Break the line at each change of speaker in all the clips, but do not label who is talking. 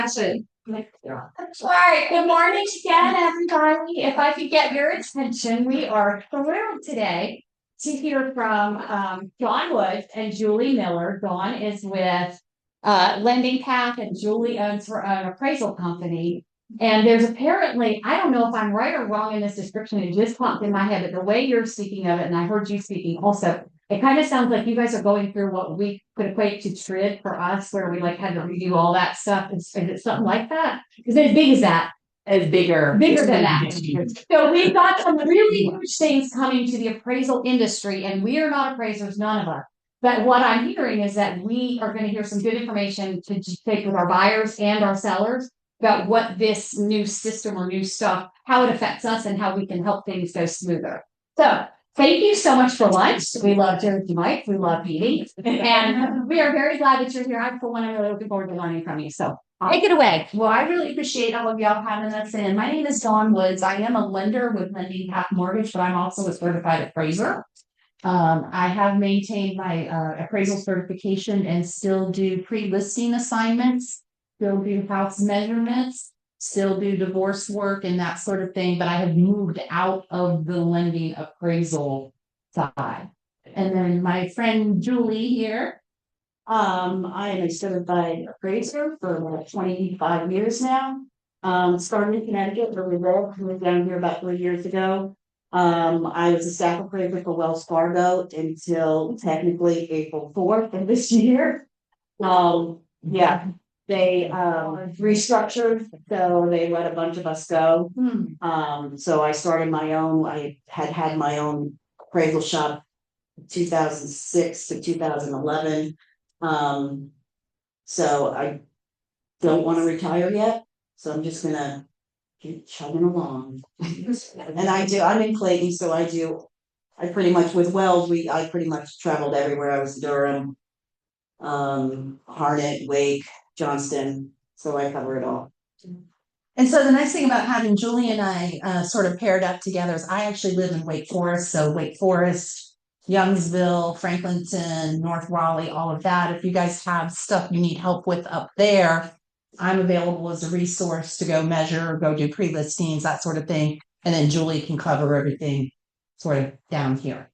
All right, good morning again, everybody. If I could get your attention, we are thrilled today to hear from Dawn Woods and Julie Miller. Dawn is with Lending Path, and Julie owns her own appraisal company. And there's apparently, I don't know if I'm right or wrong in this description, it just popped in my head, but the way you're speaking of it, and I heard you speaking also, it kind of sounds like you guys are going through what we could equate to TRID for us, where we like had to review all that stuff. Is it something like that? Is it as big as that?
As bigger
Bigger than that. So we've got some really huge things coming to the appraisal industry, and we are not appraisers, none of us. But what I'm hearing is that we are going to hear some good information to take with our buyers and our sellers about what this new system or new stuff, how it affects us and how we can help things go smoother. So thank you so much for lunch. We love Jeremy Mike. We love eating. And we are very glad that you're here. I, for one, am really looking forward to learning from you. So take it away.
Well, I really appreciate all of y'all having us in. My name is Dawn Woods. I am a lender with Lending Path Mortgage, but I'm also a certified appraiser. I have maintained my appraisal certification and still do pre-listing assignments, still do house measurements, still do divorce work and that sort of thing, but I have moved out of the lending appraisal side. And then my friend Julie here, I am a certified appraiser for about 25 years now. Started in Connecticut where we live, moved down here about 3 years ago. I was a staff appraiser for Wells Fargo until technically April 4th of this year. Yeah, they restructured, so they let a bunch of us go. So I started my own. I had my own appraisal shop 2006 to 2011. So I don't want to retire yet, so I'm just gonna keep chugging along. And I'm in Clayton, so I pretty much with Wells, I pretty much traveled everywhere. I was Durham, Harnett, Wake, Johnston, so I cover it all. And so the nice thing about having Julie and I sort of paired up together is I actually live in Wake Forest, so Wake Forest, Youngsville, Franklinton, North Raleigh, all of that. If you guys have stuff you need help with up there, I'm available as a resource to go measure, go do pre-listings, that sort of thing. And then Julie can cover everything sort of down here.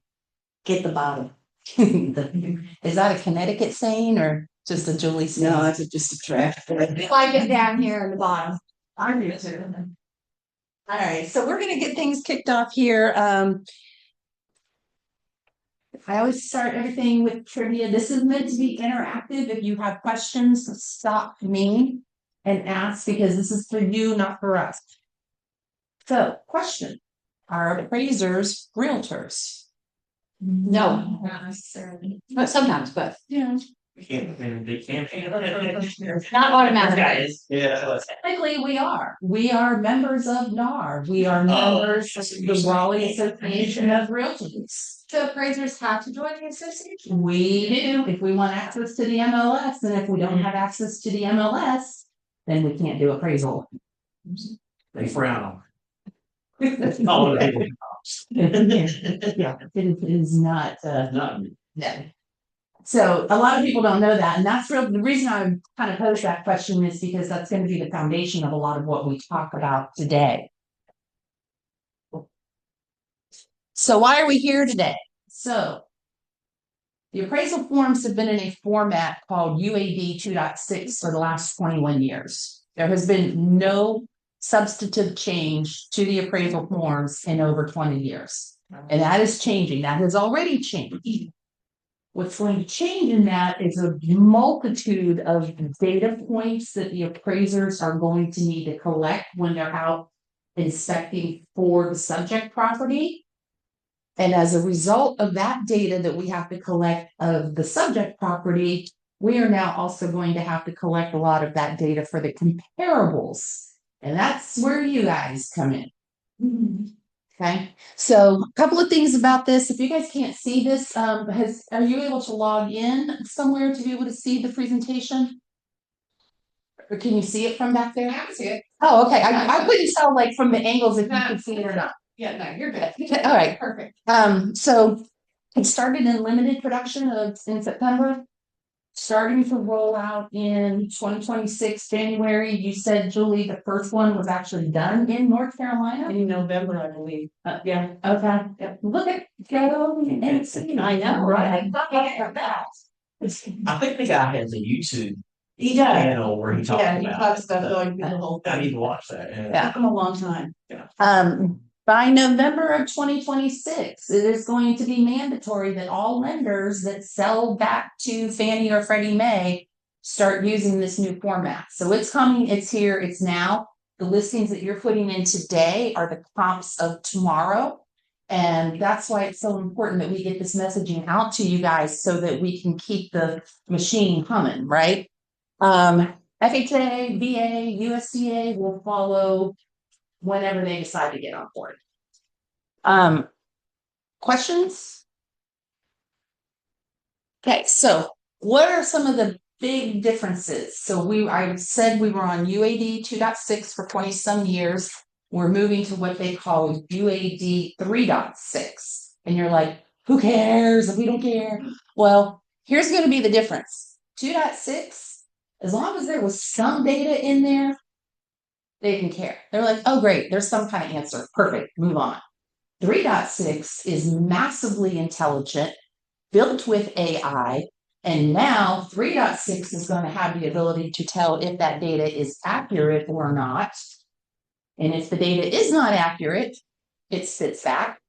Get the bottom. Is that a Connecticut saying or just a Julie saying?
No, that's just a draft.
Like it down here in the bottom.
I'm new to it. All right, so we're going to get things kicked off here. I always start everything with trivia. This is meant to be interactive. If you have questions, stop me and ask because this is for you, not for us. So, question: are appraisers realtors?
No,
Not necessarily.
but sometimes, but
Yeah.
They can't.
not automatic.
Guys. Yeah.
Technically, we are. We are members of NAR. We are members of the Raleigh Association of Realtors.
So appraisers have to join the association?
We do if we want access to the MLS, and if we don't have access to the MLS, then we can't do appraisal.
They frown.
Yeah, it is not.
Not.
No. So a lot of people don't know that, and that's the reason I kind of posed that question is because that's going to be the foundation of a lot of what we talk about today. So why are we here today? So the appraisal forms have been in a format called UAB 2.6 for the last 21 years. There has been no substantive change to the appraisal forms in over 20 years. And that is changing. That has already changed. What's going to change in that is a multitude of data points that the appraisers are going to need to collect when they're out inspecting for the subject property. And as a result of that data that we have to collect of the subject property, we are now also going to have to collect a lot of that data for the comparables. And that's where you guys come in. Okay, so a couple of things about this. If you guys can't see this, are you able to log in somewhere to be able to see the presentation? Or can you see it from back there?
I can see it.
Oh, okay. I couldn't tell like from the angles if you could see it or not.
Yeah, no, you're good.
All right.
Perfect.
So it started in limited production in September. starting to roll out in 2026, January. You said, Julie, the first one was actually done in North Carolina?
In November, I believe.
Yeah, okay. Yep. Look at, go and see.
I know, right?
I think the guy has a YouTube
He does.
channel where he talks
Yeah, he
about.
talks about going through the whole
I need
thing.
to watch that.
Yeah.
Took him a long time.
By November of 2026, it is going to be mandatory that all lenders that sell back to Fannie or Freddie Mae start using this new format. So it's coming, it's here, it's now. The listings that you're putting in today are the comps of tomorrow. And that's why it's so important that we get this messaging out to you guys so that we can keep the machine humming, right? FHA, VA, USDA will follow whenever they decide to get on board. Questions? Okay, so what are some of the big differences? So I said we were on UAD 2.6 for 20 some years. We're moving to what they call UAD 3.6. And you're like, who cares? We don't care. Well, here's going to be the difference. 2.6, as long as there was some data in there, they didn't care. They're like, oh, great, there's some kind of answer. Perfect, move on. 3.6 is massively intelligent, built with AI, and now 3.6 is going to have the ability to tell if that data is accurate or not. And if the data is not accurate, it spits back.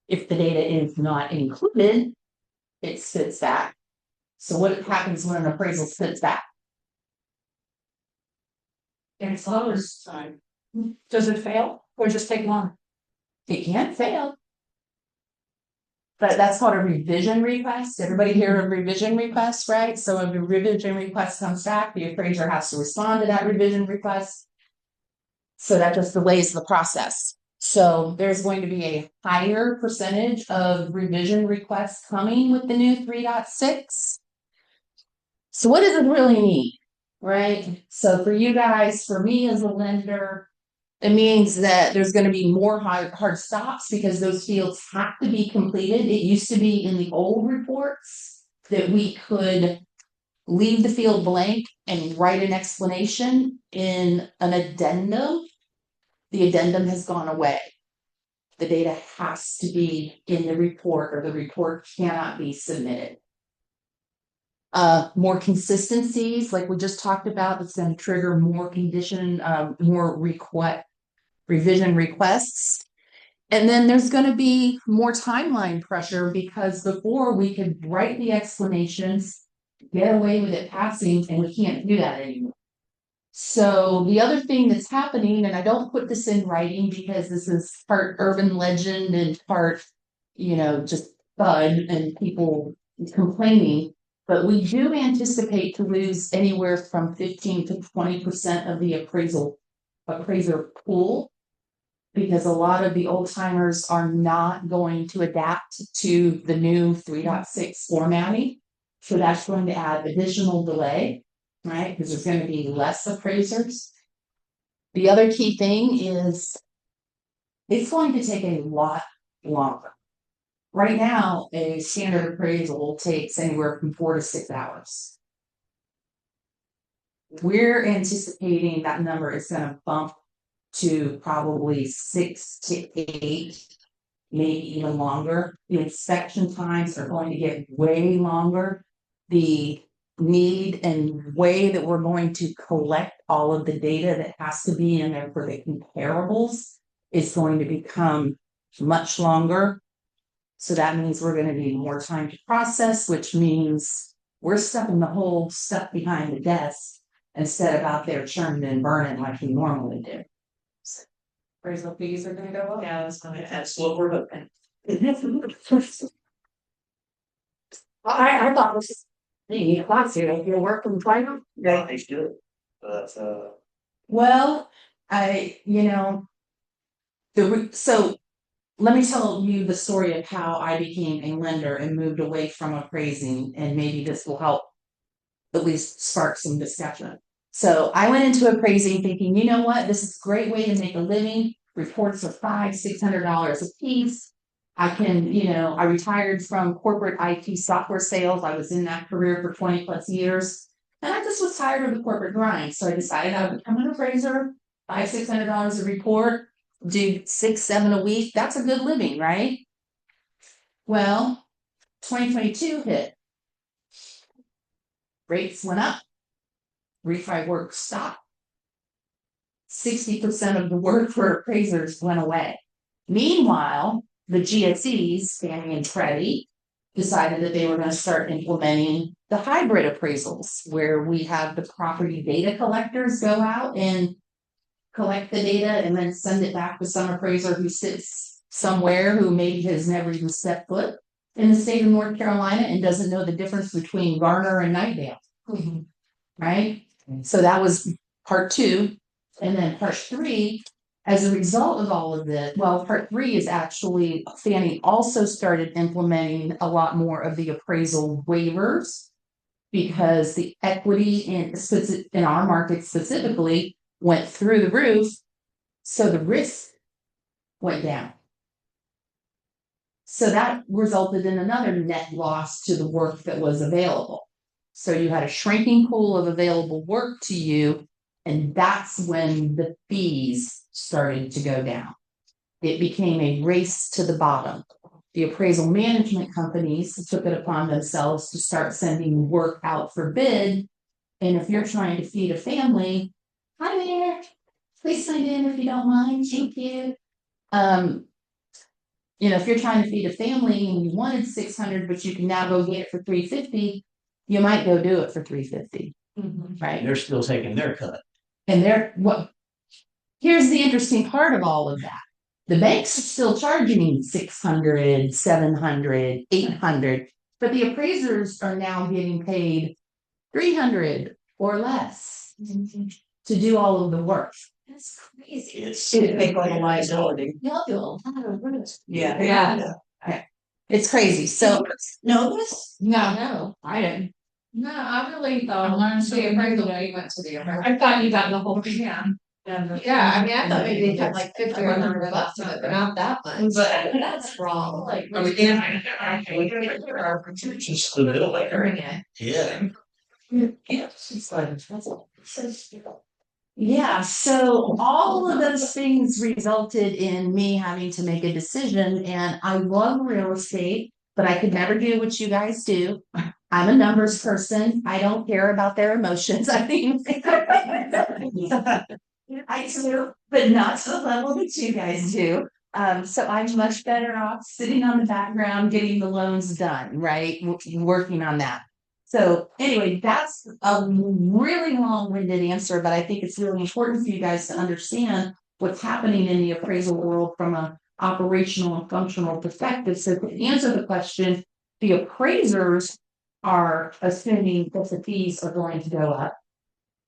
If the data is not included, it spits back. So what happens when an appraisal spits back?
And it's closed time. Does it fail or just take long?
It can't fail. But that's called a revision request. Everybody hear a revision request, right? So if a revision request comes back, the appraiser has to respond to that revision request. So that just delays the process. So there's going to be a higher percentage of revision requests coming with the new 3.6. So what does it really mean, right? So for you guys, for me as a lender, it means that there's going to be more hard stops because those fields have to be completed. It used to be in the old reports that we could leave the field blank and write an explanation in an addendum. The addendum has gone away. The data has to be in the report or the report cannot be submitted. More consistencies, like we just talked about, that's going to trigger more more revision requests. And then there's going to be more timeline pressure because before we could write the explanations, get away with it passing, and we can't do that anymore. So the other thing that's happening, and I don't put this in writing because this is part urban legend and part, just FUD and people complaining, but we do anticipate to lose anywhere from 15 to 20% of the appraiser pool, because a lot of the old timers are not going to adapt to the new 3.6 formatting. So that's going to add additional delay, right? Because there's going to be less appraisers. The other key thing is it's going to take a lot longer. Right now, a standard appraisal takes anywhere from 4 to 6 hours. We're anticipating that number is going to bump to probably 6 to 8, maybe even longer. The inspection times are going to get way longer. The need and way that we're going to collect all of the data that has to be in there for the comparables is going to become much longer. So that means we're going to need more time to process, which means we're stuffing the whole stuff behind the desk instead of out there churning and burning like we normally do. Appraisal fees are going to go up.
Yeah, that's gonna.
That's what we're hoping.
I thought this is the class here. If you're working final.
Yeah, he's good. But
Well, so let me tell you the story of how I became a lender and moved away from appraising, and maybe this will help at least spark some discussion. So I went into appraising thinking, you know what, this is a great way to make a living. Reports are $500–600 a piece. I can, you know, I retired from corporate IT software sales. I was in that career for 20+ years. And I just was tired of the corporate grind. So I decided I would become an appraiser, $500-600 a report, do 6-7 a week. That's a good living, right? Well, 2022 hit. Rates went up. Refi work stopped. 60% of the work for appraisers went away. Meanwhile, the GSEs, Fannie and Freddie, decided that they were going to start implementing the hybrid appraisals, where we have the property data collectors go out and collect the data and then send it back to some appraiser who sits somewhere who maybe has never even stepped foot in the state of North Carolina and doesn't know the difference between Garner and Nightdale. Right? So that was part 2. And then part 3, as a result of all of this, well, part 3 is actually Fannie also started implementing a lot more of the appraisal waivers because the equity in our market specifically went through the roof. So the risk went down. So that resulted in another net loss to the work that was available. So you had a shrinking pool of available work to you, and that's when the fees started to go down. It became a race to the bottom. The appraisal management companies took it upon themselves to start sending work out for bid. And if you're trying to feed a family, hi there, please sign in if you don't mind, thank you. You know, if you're trying to feed a family and you wanted 600, but you can now go get it for 350, you might go do it for 350, right?
They're still taking their cut.
And here's the interesting part of all of that. The banks are still charging 600, 700, 800, but the appraisers are now getting paid 300 or less to do all of the work.
That's crazy.
It's
Big on the liability.
Yeah.
It's crazy. So
know this?
No, I didn't. No, I really thought. I learned the appraisal when you went to the appraisal. I thought you got the whole thing. Yeah, I mean, I thought maybe they had like 50 or 100 bucks on it, but not that much. But that's wrong. Like,
Just the middle layer. Yeah.
yeah, so all of those things resulted in me having to make a decision, and I love real estate, but I could never do what you guys do. I'm a numbers person. I don't care about their emotions. I mean, I do, but not to the level that you guys do. So I'm much better off sitting on the background, getting the loans done, right? Working on that. So anyway, that's a really long-winded answer, but I think it's really important for you guys to understand what's happening in the appraisal world from an operational and functional perspective. So to answer the question, the appraisers are assuming that the fees are going to go up.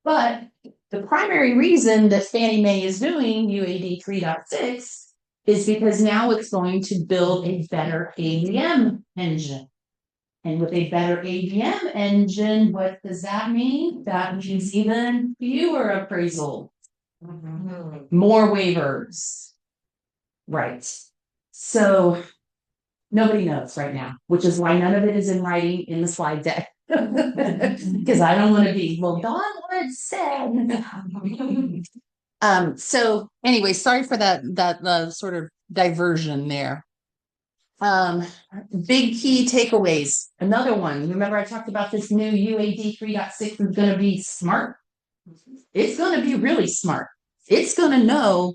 But the primary reason that Fannie Mae is doing UAD 3.6 is because now it's going to build a better AVM engine. And with a better AVM engine, what does that mean? That means even fewer appraisals, more waivers. Right. So nobody knows right now, which is why none of it is in writing in the slide deck. Because I don't want to be, well, Dawn Wood said. So anyway, sorry for that sort of diversion there. Big key takeaways. Another one. Remember I talked about this new UAD 3.6 is going to be smart. It's going to be really smart. It's going to know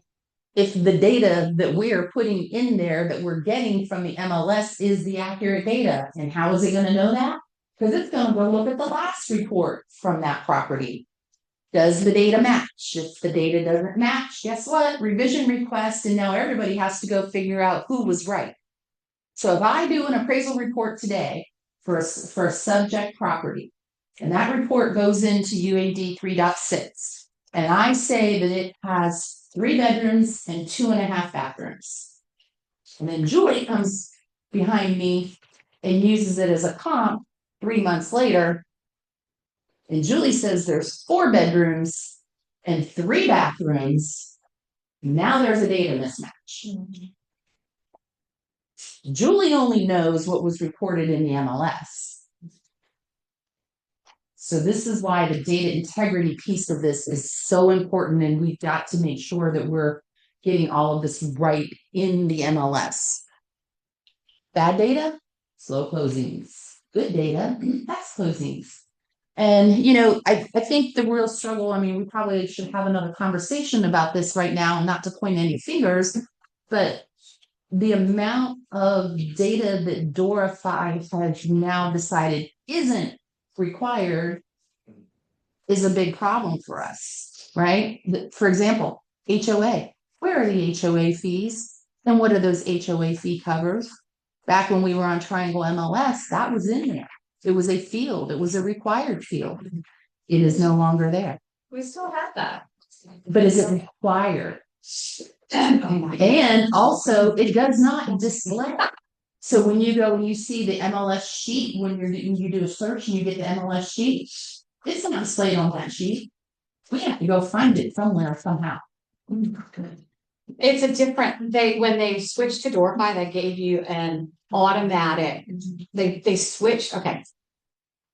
if the data that we are putting in there that we're getting from the MLS is the accurate data. And how is it going to know that? Because it's going to go look at the last report from that property. Does the data match? If the data doesn't match, guess what? Revision request, and now everybody has to go figure out who was right. So if I do an appraisal report today for a subject property, and that report goes into UAD 3.6, and I say that it has 3 bedrooms and 2.5 bathrooms, and then Julie comes behind me and uses it as a comp 3 months later, and Julie says there's 4 bedrooms and 3 bathrooms, now there's a data mismatch. Julie only knows what was reported in the MLS. So this is why the data integrity piece of this is so important, and we've got to make sure that we're getting all of this right in the MLS. Bad data, slow closings. Good data, fast closings. And, I think the real struggle, I mean, we probably should have another conversation about this right now, not to point any fingers, but the amount of data that Dorify has now decided isn't required is a big problem for us, right? For example, HOA. Where are the HOA fees? And what are those HOA fee covers? Back when we were on Triangle MLS, that was in there. It was a field. It was a required field. It is no longer there.
We still have that.
But is it required? And also, it does not display. So when you go and you see the MLS sheet, when you do a search and you get the MLS sheet, it's not displayed on that sheet. We have to go find it somewhere somehow.
It's a different, when they switched to Dorify, they gave you an automatic, they switched, okay.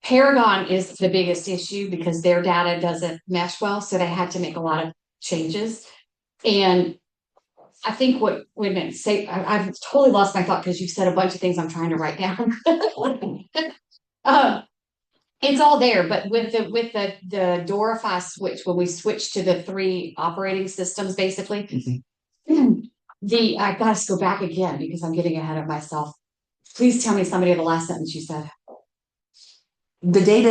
Paragon is the biggest issue because their data doesn't mesh well, so they had to make a lot of changes. And I think wait a minute, I've totally lost my thought because you said a bunch of things I'm trying to write down. It's all there, but with the Dorify switch, when we switched to the 3 operating systems, basically, I gotta go back again because I'm getting ahead of myself. Please tell me somebody of the last sentence you said.
The data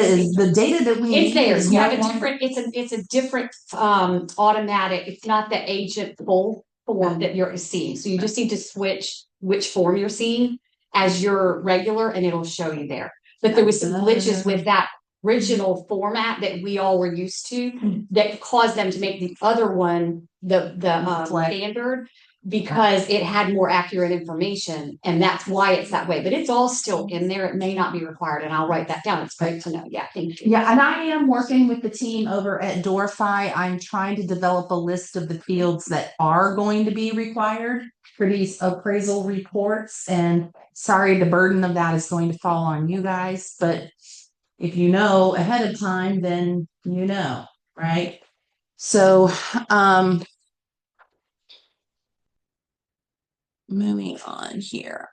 that we
It's there.
is
You have a
no
different, it's a different automatic, it's not the agent pull form that you're seeing. So you just need to switch which form you're seeing as your regular and it'll show you there. But there was some glitches with that original format that we all were used to that caused them to make the other one the standard because it had more accurate information, and that's why it's that way. But it's all still in there. It may not be required, and I'll write that down. It's great to know. Yeah, thank you.
Yeah, and I am working with the team over at Dorify. I'm trying to develop a list of the fields that are going to be required for these appraisal reports. And sorry, the burden of that is going to fall on you guys, but if you know ahead of time, then you know, right? So, moving on here.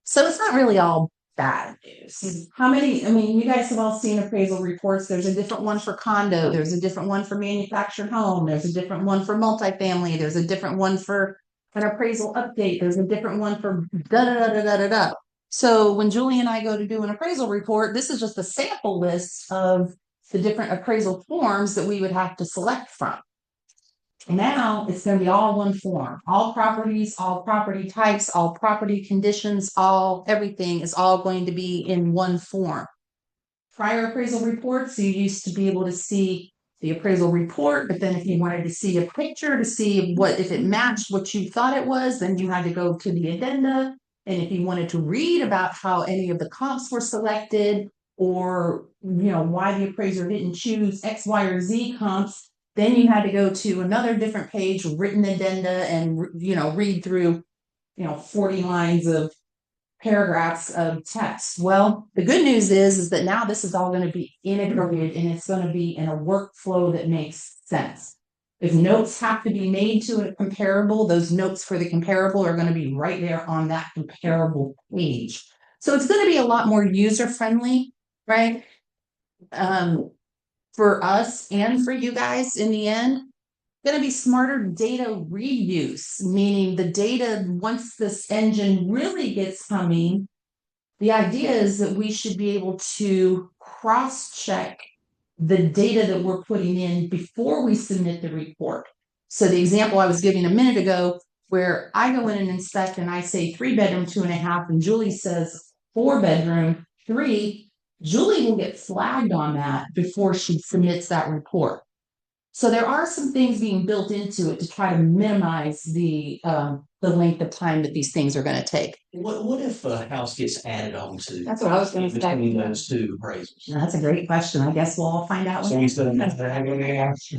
So it's not really all bad news. How many, I mean, you guys have all seen appraisal reports. There's a different one for condo. There's a different one for manufactured home. There's a different one for multifamily. There's a different one for an appraisal update. There's a different one for da da da da da da da. So when Julie and I go to do an appraisal report, this is just a sample list of the different appraisal forms that we would have to select from. Now it's going to be all one form, all properties, all property types, all property conditions, everything is all going to be in one form. Prior appraisal reports, you used to be able to see the appraisal report, but then if you wanted to see a picture to see if it matched what you thought it was, then you had to go to the addenda. And if you wanted to read about how any of the comps were selected or, why the appraiser didn't choose X, Y, or Z comps, then you had to go to another different page, written addenda, and, read through, 40 lines of paragraphs of text. Well, the good news is that now this is all going to be integrated and it's going to be in a workflow that makes sense. If notes have to be made to a comparable, those notes for the comparable are going to be right there on that comparable page. So it's going to be a lot more user-friendly, right? For us and for you guys in the end, going to be smarter data reuse, meaning the data, once this engine really gets humming, the idea is that we should be able to cross-check the data that we're putting in before we submit the report. So the example I was giving a minute ago, where I go in and inspect and I say 3-bedroom, 2.5, and Julie says 4-bedroom, 3, Julie will get flagged on that before she submits that report. So there are some things being built into it to try to minimize the length of time that these things are going to take.
What if a house gets added on to?
That's what I was going to say.
Between those 2 appraisals.
That's a great question. I guess we'll all find out.
So instead of having an answer.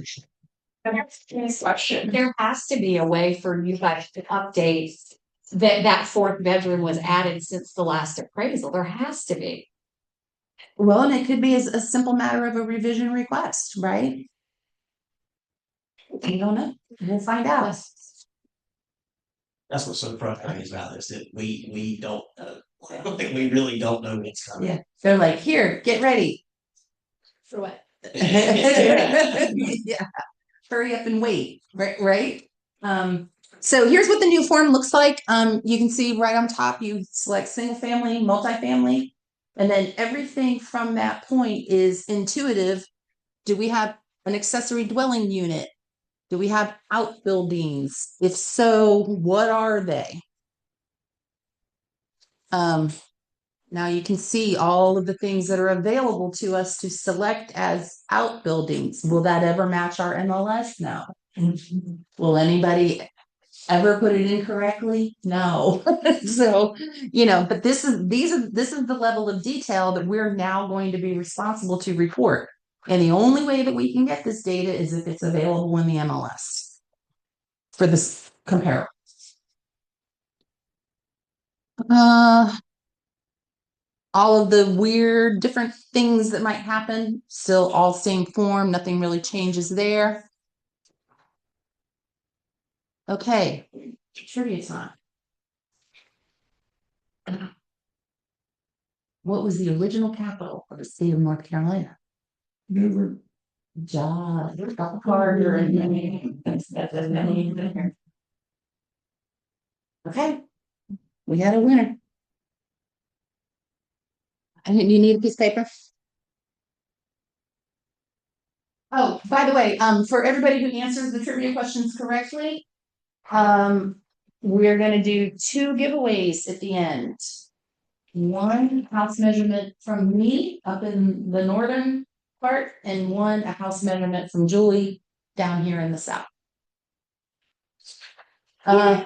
There has to be a way for you guys to update that fourth bedroom was added since the last appraisal. There has to be.
Well, and it could be as a simple matter of a revision request, right? We don't know. We'll find out.
That's what's so frustrating about this, that we don't know. We really don't know what's coming.
Yeah. They're like, here, get ready.
For what?
Yeah. Hurry up and wait. Right. So here's what the new form looks like. You can see right on top, you select single family, multifamily, and then everything from that point is intuitive. Do we have an accessory dwelling unit? Do we have outbuildings? If so, what are they? Now you can see all of the things that are available to us to select as outbuildings. Will that ever match our MLS? No. Will anybody ever put it in correctly? No. So, but this is the level of detail that we're now going to be responsible to report. And the only way that we can get this data is if it's available in the MLS for this compare. All of the weird different things that might happen, still all same form, nothing really changes there. Okay, trivia time. What was the original capital of the state of North Carolina? Never. John Carter and okay, we got a winner. And you need a piece of paper. Oh, by the way, for everybody who answers the trivia questions correctly, we're gonna do 2 giveaways at the end. One house measurement from me up in the northern part, and one a house measurement from Julie down here in the south. Yeah.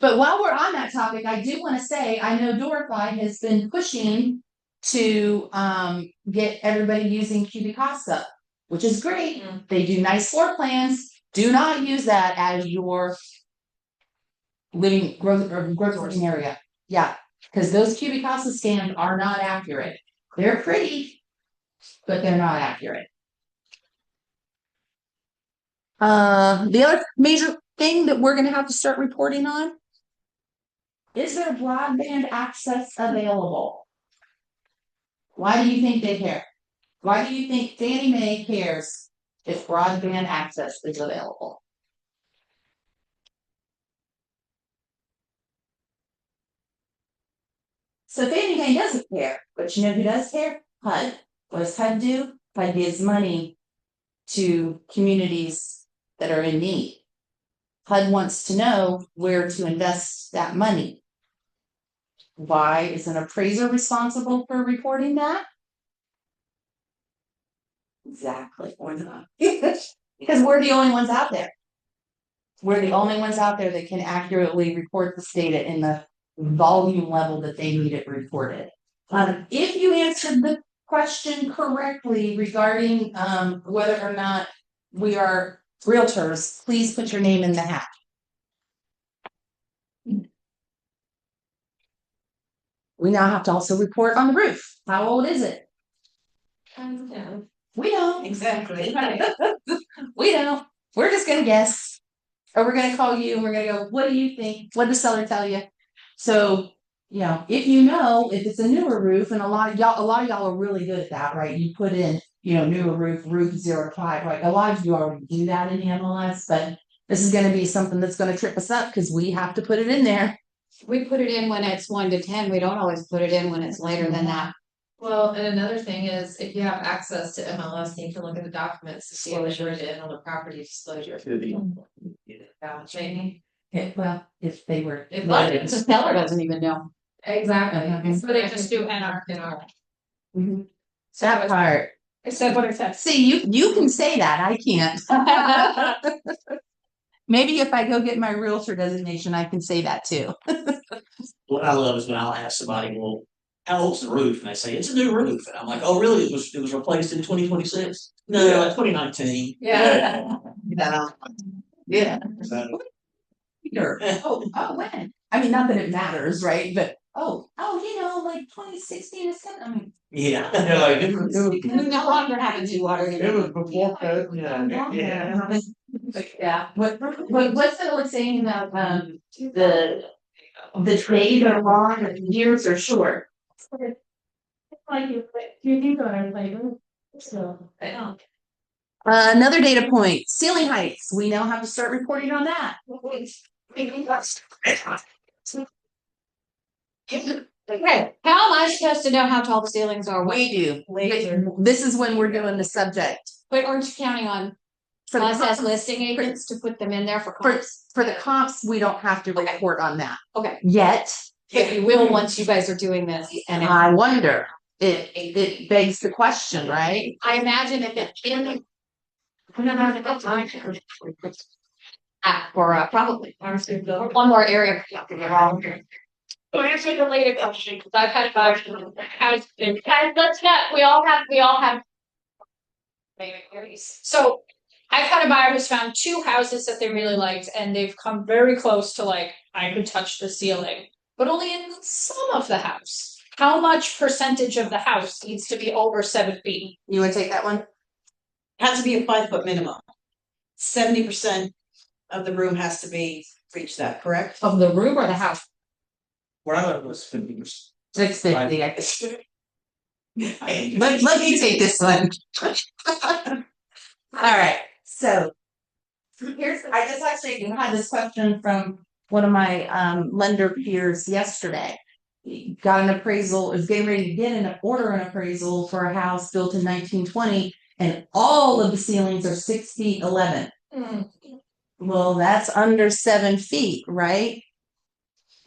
But while we're on that topic, I do want to say I know Dorify has been pushing to get everybody using Cubicasa, which is great. They do nice floor plans. Do not use that as your living growth living area. Yeah, because those Cubicasa scans are not accurate. They're pretty, but they're not accurate. The other major thing that we're going to have to start reporting on, is there broadband access available? Why do you think they care? Why do you think Fannie Mae cares if broadband access is available? So Fannie Mae doesn't care, but you know who does care? HUD. What does HUD do? HUD gives money to communities that are in need. HUD wants to know where to invest that money. Why is an appraiser responsible for reporting that? Exactly. Or not. Because we're the only ones out there. We're the only ones out there that can accurately report this data in the volume level that they need it reported. If you answered the question correctly regarding whether or not we are realtors, please put your name in the hat. We now have to also report on the roof. How old is it? We don't. Exactly. We don't. We're just gonna guess. Or we're gonna call you and we're gonna go, what do you think? What did the seller tell you? So, if you know if it's a newer roof, and a lot of y'all are really good at that, right? You put in, newer roof 0 to 5, right? A lot of you already do that in the MLS, but this is gonna be something that's gonna trip us up because we have to put it in there.
We put it in when it's 1 to 10. We don't always put it in when it's later than that.
Well, and another thing is, if you have access to MLS, you can look at the documents to see what's written on the property disclosure.
Well, if they were.
The seller doesn't even know.
Exactly.
So they just do NR.
That part.
It said what it said.
See, you can say that. I can't. Maybe if I go get my realtor designation, I can say that too.
What I love is when I'll ask somebody, well, how old's the roof? And they say, it's a new roof. And I'm like, oh, really? It was replaced in 2026? No, 2019.
Yeah.
Yeah.
So,
Peter, when? I mean, not that it matters, right? But, like 2016 is coming. I mean,
yeah, they're like,
We no longer have a seawater.
it was before COVID, yeah.
yeah. What's the old saying about, the days are long and the years are short?
Like you can go and play. So.
Another data point, ceiling heights. We now have to start reporting on that.
Okay, how am I supposed to know how tall the ceilings are?
We do. This is when we're doing the subject.
But aren't you counting on
For the
us as
comps,
listing agents to put them in there for
for,
comps?
for the comps, we don't have to report on that
Okay,
yet.
but you will once you guys are doing this, and
I wonder, it begs the question, right?
I imagine if it's in. Probably. One more area. So answer the later question, because I've had about, guys, let's not, we all have. So I've had a buyer who's found two houses that they really liked, and they've come very close to like, I could touch the ceiling, but only in some of the house. How much percentage of the house needs to be over 7 feet?
You wanna take that one?
Has to be a 5 foot minimum. 70% of the room has to be reach that, correct?
Of the room or the house?
Where I live was 50%.
650. Let me take this one. All right, so I just actually had this question from one of my lender peers yesterday. He got an appraisal, is getting ready to get an appraisal for a house built in 1920, and all of the ceilings are 6 feet 11. Well, that's under 7 feet, right?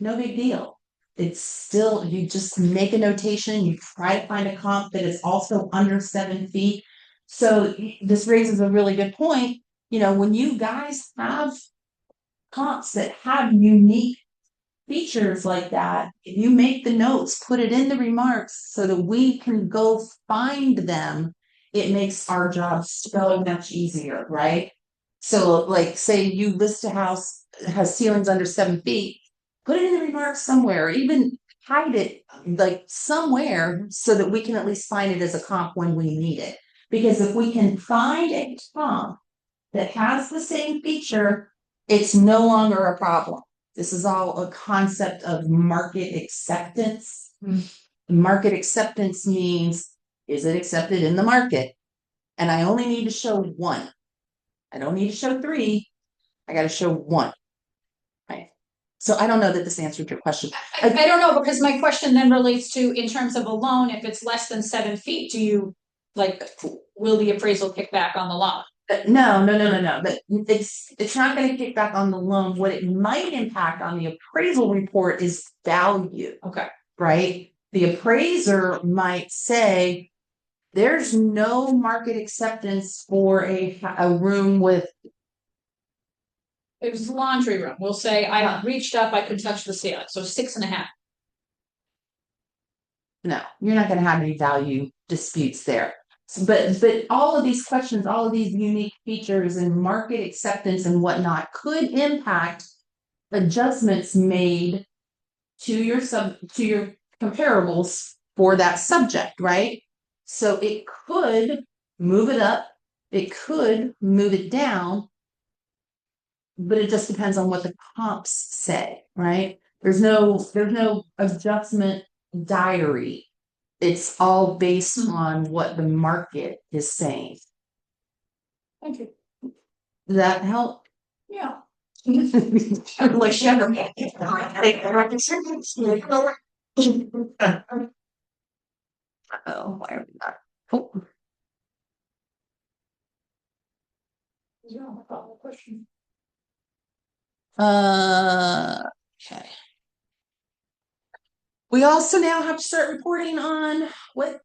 No big deal. It's still, you just make a notation, you try to find a comp that is also under 7 feet. So this raises a really good point. When you guys have comps that have unique features like that, if you make the notes, put it in the remarks so that we can go find them, it makes our job so much easier, right? So like, say you list a house that has ceilings under 7 feet, put it in the remarks somewhere, or even hide it like somewhere so that we can at least find it as a comp when we need it. Because if we can find a comp that has the same feature, it's no longer a problem. This is all a concept of market acceptance. Market acceptance means, is it accepted in the market? And I only need to show one. I don't need to show 3. I got to show 1. Right. So I don't know that this answered your question.
I don't know, because my question then relates to, in terms of a loan, if it's less than 7 feet, will the appraisal kick back on the loan?
No. But it's not going to kick back on the loan. What it might impact on the appraisal report is value.
Okay.
Right? The appraiser might say, there's no market acceptance for a room with.
It was the laundry room. We'll say I reached up, I could touch the ceiling, so 6.5.
No, you're not going to have any value disputes there. But all of these questions, all of these unique features and market acceptance and whatnot could impact adjustments made to your comparables for that subject, right? So it could move it up, it could move it down, but it just depends on what the comps say, right? There's no adjustment diary. It's all based on what the market is saying.
Thank you.
Does that help?
Yeah.
Oh, why are we not? Oh. Okay. We also now have to start reporting on what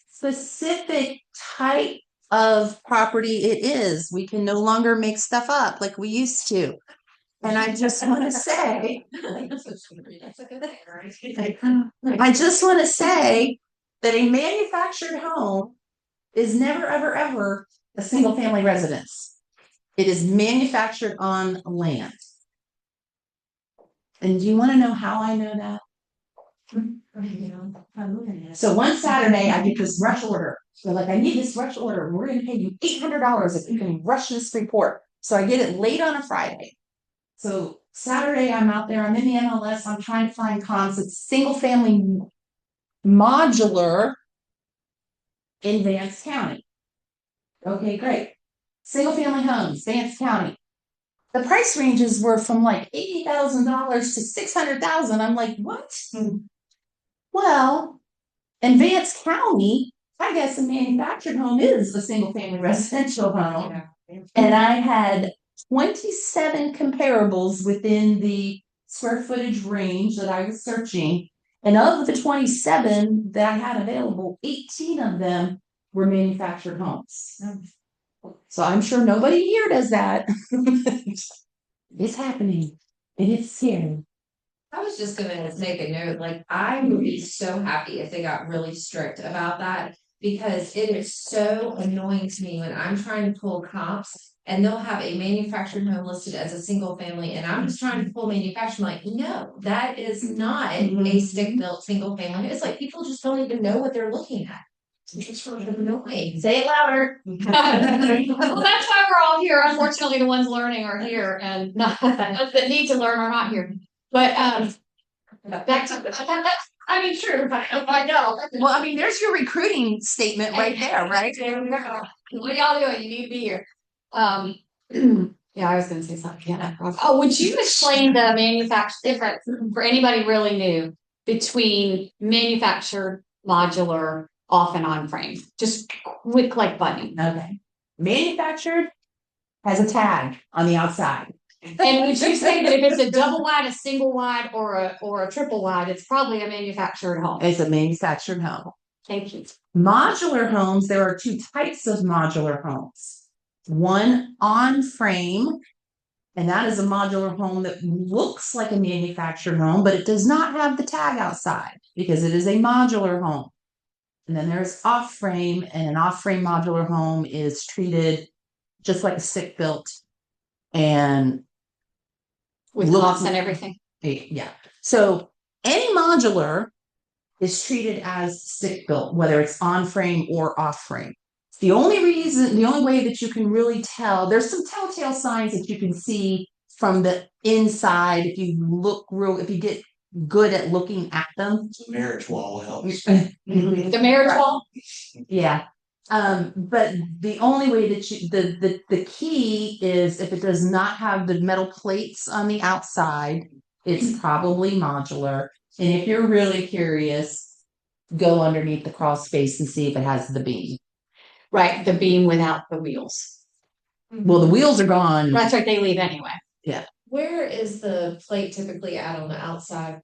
specific type of property it is. We can no longer make stuff up like we used to. And I just want to say,
That's a good thing, right?
I just want to say that a manufactured home is never, ever, ever a single family residence. It is manufactured on land. And do you want to know how I know that? So one Saturday I get this rush order. They're like, I need this rush order. We're going to pay you $800 if you can rush this report. So I get it late on a Friday. So Saturday I'm out there, I'm in the MLS, I'm trying to find comps. It's single family modular in Vance County. Okay, great. Single family homes, Vance County. The price ranges were from like $80,000 to $600,000. I'm like, what? Well, in Vance County, I guess a manufactured home is a single family residential home. And I had 27 comparables within the square footage range that I was searching. And of the 27 that I had available, 18 of them were manufactured homes. So I'm sure nobody here does that. It's happening. And it's scary.
I was just gonna make a note, like, I would be so happy if they got really strict about that. Because it is so annoying to me when I'm trying to pull comps and they'll have a manufactured home listed as a single family and I'm just trying to pull manufactured, I'm like, no, that is not a stick-built single family. It's like people just don't even know what they're looking at. It's sort of annoying.
Say it louder.
Well, that's why we're all here. Unfortunately, the ones learning are here and not those that need to learn are not here. But back to I mean, true, I know.
Well, I mean, there's your recruiting statement right there, right?
What y'all doing? You need to be here. Yeah, I was gonna say something. Yeah. Oh, would you explain the manufacturer difference for anybody really new between manufactured, modular, off and on frame? Just quick like button.
Okay. Manufactured has a tag on the outside.
And would you say that if it's a double wide, a single wide, or a triple wide, it's probably a manufactured home?
It's a manufactured home.
Thank you.
Modular homes, there are two types of modular homes. One on frame, and that is a modular home that looks like a manufactured home, but it does not have the tag outside because it is a modular home. And then there's off frame, and an off frame modular home is treated just like a stick built and
With lofts and everything.
yeah. So any modular is treated as stick built, whether it's on frame or off frame. The only way that you can really tell, there's some telltale signs that you can see from the inside if you get good at looking at them.
Marriage wall helps.
The marriage wall.
Yeah. But the only way that the key is if it does not have the metal plates on the outside, it's probably modular. And if you're really curious, go underneath the crawl space and see if it has the beam.
Right, the beam without the wheels.
Well, the wheels are gone.
That's right, they leave anyway.
Where is the plate typically at on the outside?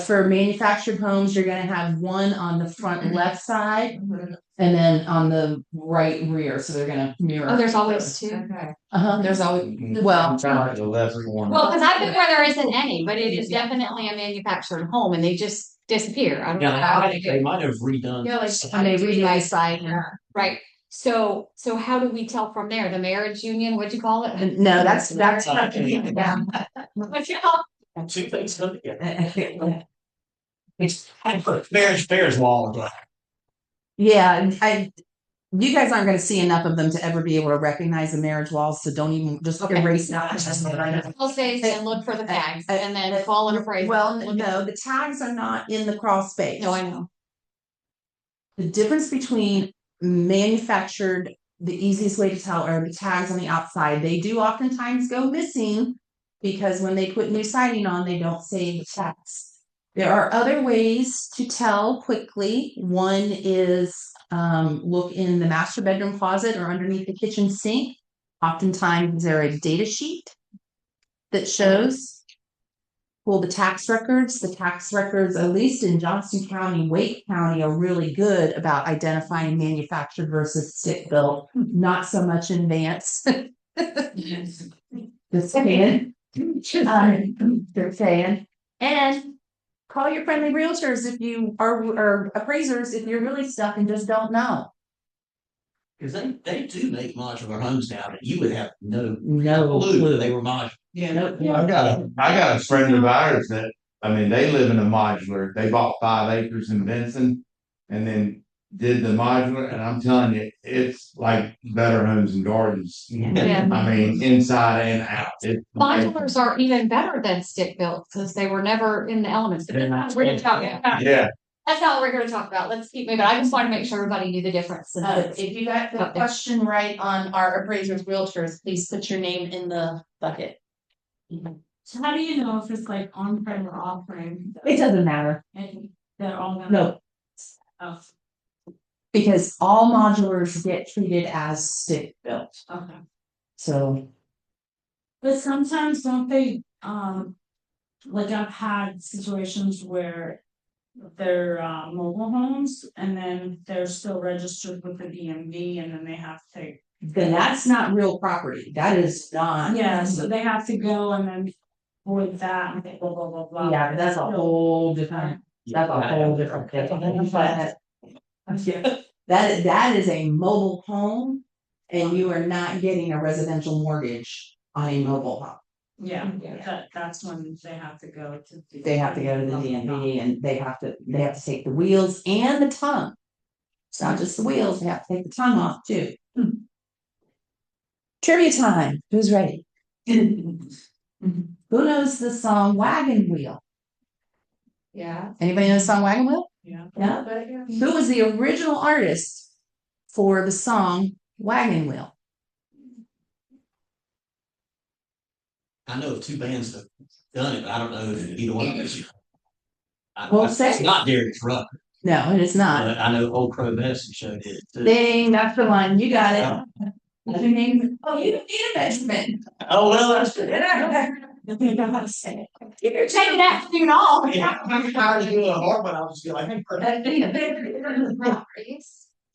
For manufactured homes, you're gonna have one on the front left side and then on the right rear. So they're gonna mirror.
Oh, there's always two.
Okay.
There's always
Mm-hmm.
well.
Well, because I've been where there isn't any, but it is definitely a manufactured home and they just disappear. I don't know how
Yeah,
they
they
do.
might have redone.
Yeah, like,
And they redo the side.
Right. So how do we tell from there? The marriage union, what'd you call it?
No, that's
Yeah.
What'd you call
Two things come together. It's marriage wall.
yeah. You guys aren't going to see enough of them to ever be able to recognize the marriage walls. So don't even just erase that.
it? Crawl space and look for the tags and then call it appraisal.
Well,
Look
no, the tags are not in the crawl space.
No, I know.
The difference between manufactured, the easiest way to tell are the tags on the outside. They do oftentimes go missing because when they put new siding on, they don't say the tags. There are other ways to tell quickly. One is look in the master bedroom closet or underneath the kitchen sink. Oftentimes there a data sheet that shows. Pull the tax records. The tax records, at least in Johnson County, Wake County, are really good about identifying manufactured versus stick built. Not so much in Vance. Just saying. They're saying, and call your friendly realtors if you are, or appraisers if you're really stuck and just don't know.
Cause they do make modular homes now, and you would have no
No
clue they were modular.
Yeah.
I got a friend of ours that, I mean, they live in a modular, they bought 5 acres in Benson. And then did the modular, and I'm telling you, it's like Better Homes and Gardens.
Yeah.
I mean, inside and out.
Modulars are even better than stick built because they were never in the elements. But that's not what we're gonna talk about.
Yeah,
That's not what we're gonna talk about. Let's keep moving. I just want to make sure everybody knew the difference.
If you got the question right on our appraisers realtors, please put your name in the bucket.
So how do you know if it's like on-prem or off-prem?
It doesn't matter.
And they're all gonna.
No,
Oh,
because all modulars get treated as stick built.
okay.
So
But sometimes don't they, like I've had situations where they're mobile homes and then they're still registered with the DMV and then they have to.
then that's not real property. That is not.
Yeah, so they have to go and then void that and blah, blah, blah, blah.
Yeah, but that's a whole different, that's a whole different thing. But that is a mobile home and you are not getting a residential mortgage on a mobile home.
Yeah, that's when they have to go to.
They have to go to the DMV and they have to take the wheels and the tongue. It's not just the wheels, they have to take the tongue off too. Trivia time, who's ready? Who knows the song Wagon Wheel?
Yeah.
Anybody know the song Wagon Wheel?
Yeah.
Yeah.
But yeah.
Who was the original artist for the song Wagon Wheel?
I know of 2 bands that have done it, but I don't know if either one of those.
Well, say
It's
it.
not Darius Rucker,
No, it is not.
but I know Old Crow Medicine Show did it too.
Ding, that's the one. You got it. What's your name? Oh, you don't need a measurement.
Oh, well, that's.
You're taking that afternoon off.
Yeah, I'm tired of doing a hard one, I'll just be like, hey.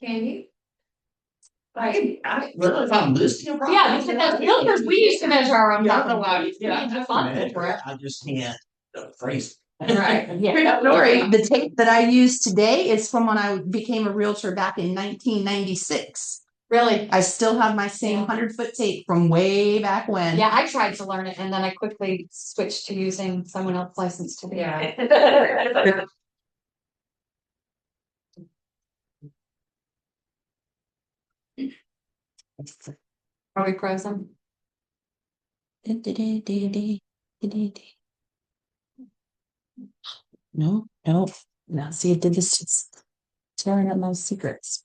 Can you?
Well, if I'm listing a property.
Yeah, because as realtors, we used to measure our own.
Yeah, I
property.
don't know why.
Yeah,
Yeah,
it's fun for it.
I just can't phrase
Right.
Yeah. Story. The tape that I use today is from when I became a realtor back in 1996.
Really?
I still have my same 100-foot tape from way back when.
Yeah, I tried to learn it and then I quickly switched to using someone else's license to do
Yeah.
it. Are we frozen?
No. Now see, it did this. It's tearing up my secrets.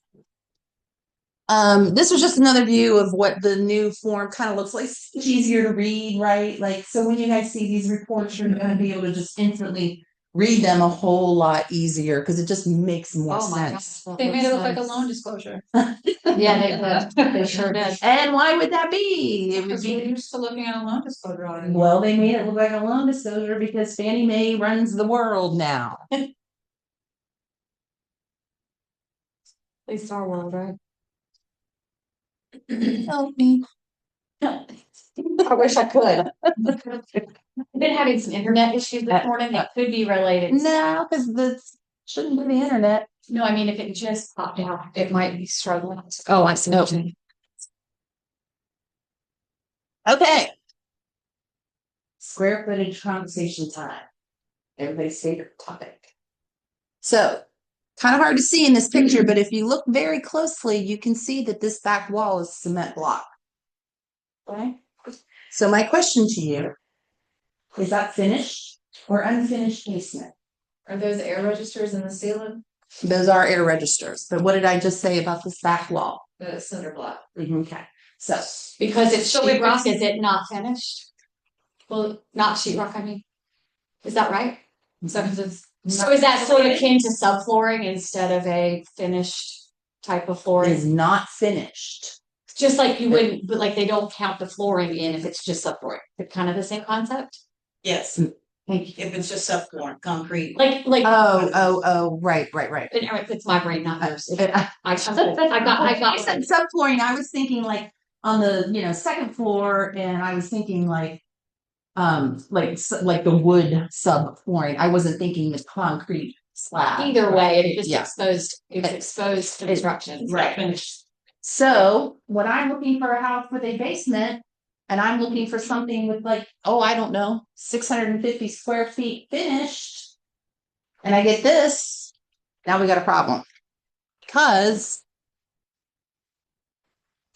This was just another view of what the new form kind of looks like. It's easier to read, right? Like, so when you guys see these reports, you're gonna be able to just instantly read them a whole lot easier because it just makes more
Oh my
sense.
gosh.
They made it look like a loan disclosure.
Yeah, they did. They sure did.
And why would that be? It would
Because we're
be,
used to looking at a loan disclosure on it.
well, they made it look like a loan disclosure because Fannie Mae runs the world now.
At least our world, right?
Help me.
I wish I could. I've been having some internet issues this morning that could be related.
No, because this shouldn't be the internet.
No, I mean, if it just popped out, it might be struggling. Oh, I see.
Okay. Square footage conversation time. Everybody's favorite topic. So, kind of hard to see in this picture, but if you look very closely, you can see that this back wall is cement block. Okay. So my question to you, is that finished or unfinished basement?
Are those air registers in the ceiling?
Those are air registers, but what did I just say about this back wall?
The cinder block.
Okay, so
Because it's
So if
sheetrock,
it's-
is it not finished? Well, not sheetrock, I mean. Is that right? So is that sort of akin to subflooring instead of a finished type of
is
flooring?
not finished.
Just like you wouldn't, but like they don't count the flooring in if it's just subflooring. It's kind of the same concept.
Yes,
Thank you.
if it's just subfloor, concrete.
Like,
Right.
it's my brain, not yours.
I
I got
said subflooring, I was thinking like on the, second floor and I was thinking like like the wood sub flooring. I wasn't thinking the concrete slab.
Either way, it just
Yeah.
it's exposed construction.
Right. So when I'm looking for a house with a basement and I'm looking for something with like, oh, I don't know, 650 square feet finished. And I get this, now we got a problem. Because